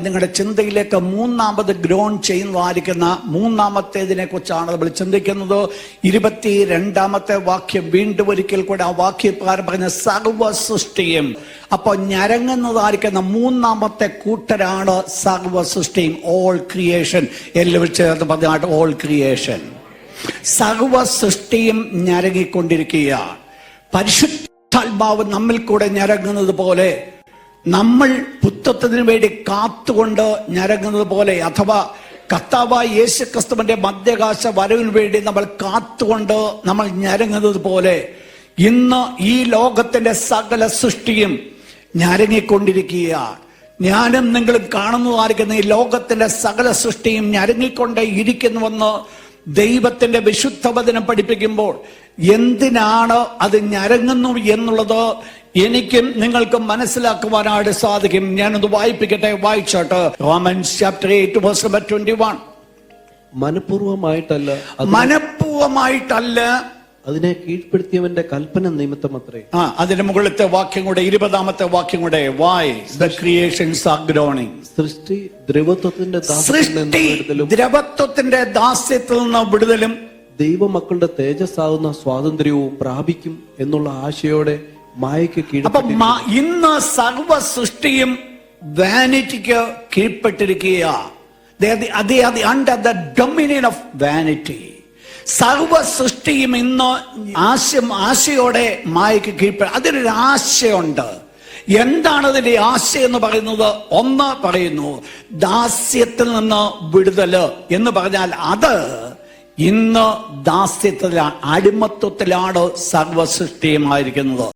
നിങ്ങളുടെ ചിന്തയിലേക്ക് മൂന്നാമത് ഗ്രോൺ ചെയ്യുന്നതായിരിക്കുന്ന മൂന്നാമത്തേതിനെ കുറിച്ചാണ് നമ്മൾ ചിന്തിക്കുന്നത്. 22-ാമത്തെ വാക്യം വീണ്ടും ഒരിക്കൽ കൂടെ ആ വാക്യപ്രകാരം പറഞ്ഞ സർവ്വ സൃഷ്ടിയും. അപ്പൊ ഞരങ്ങുന്നതായിരിക്കുന്ന മൂന്നാമത്തെ കൂട്ടരാണ് സർവ്വ സൃഷ്ടിയും. All creation. എല്ലാവരും ചേർന്ന് പറഞ്ഞാട്ട് ഓൾ ക്രിയേഷൻ. സർവ്വ സൃഷ്ടിയും ഞരങ്ങിക്കൊണ്ടിരിക്കുകയാണ്. പരിശുദ്ധാത്മാവ് നമ്മിൽ കൂടെ ഞരങ്ങുന്നത് പോലെ, നമ്മൾ പുത്രത്തിന് വേണ്ടി കാത്തുകൊണ്ട് ഞരങ്ങുന്നത് പോലെ, അഥവാ കർത്താവായ യേശുക്രിസ്തുവിന്റെ മധ്യാകാശ വരവിന് വേണ്ടി നമ്മൾ കാത്തുകൊണ്ട് നമ്മൾ ഞരങ്ങുന്നത് പോലെ, ഇന്ന് ഈ ലോകത്തിന്റെ സകല സൃഷ്ടിയും ഞരങ്ങിക്കൊണ്ടിരിക്കുകയാണ്. ഞാനും നിങ്ങളും കാണുന്നതായിരിക്കുന്ന ഈ ലോകത്തിന്റെ സകല സൃഷ്ടിയും ഞരങ്ങിക്കൊണ്ടേ ഇരിക്കുന്നുവെന്ന് ദൈവത്തിന്റെ വിശുദ്ധ വചനം പഠിപ്പിക്കുമ്പോൾ എന്തിനാണ് അത് ഞരങ്ങുന്നു എന്നുള്ളത് എനിക്കും നിങ്ങൾക്കും മനസ്സിലാക്കുവാനായിട്ട് സാധിക്കും. ഞാനൊന്ന് വായിപ്പിക്കട്ടെ, വായിച്ചോട്ടെ. Romans chapter 8 verse number 21. മനഃപൂർവമായിട്ടല്ല അതിനെ കീഴ്പ്പെടുത്തിയവന്റെ കൽപ്പന നിമിത്തമത്രേ. അതിന്റെ മുകളിലത്തെ വാക്യം കൂടെ 20-ാമത്തെ വാക്യം കൂടെ. Why the creations are groaning. സൃഷ്ടി ദ്രവത്വത്തിന്റെ ദാസ്യത്തിൽ നിന്ന് വിടുതലും ദൈവമക്കളുടെ തേജസ്സാകുന്ന സ്വാതന്ത്ര്യവും പ്രാപിക്കും എന്നുള്ള ആശയോടെ മായയ്ക്ക് കീഴ്പ്പെട്ടു. ഇന്ന് സർവ സൃഷ്ടിയും വാനിറ്റിക്ക് കീഴ്പ്പെട്ടിരിക്കുകയാണ്. Under the dominion of vanity. സർവ സൃഷ്ടിയും ഇന്ന് ആശയോടെ മായയ്ക്ക് കീഴ്പ്പെടും. അതിനൊരു ആശയുണ്ട്. എന്താണ് അതിന്റെ ആശയം എന്ന് പറയുന്നത്? ഒന്ന് പറയുന്നു ദാസ്യത്തിൽ നിന്ന് വിടുതല് എന്ന് പറഞ്ഞാൽ അത് ഇന്ന് ദാസ്യത്തിലാണ്, അടിമത്വത്തിലാണ് സർവ സൃഷ്ടിയുമായിരിക്കുന്നത്.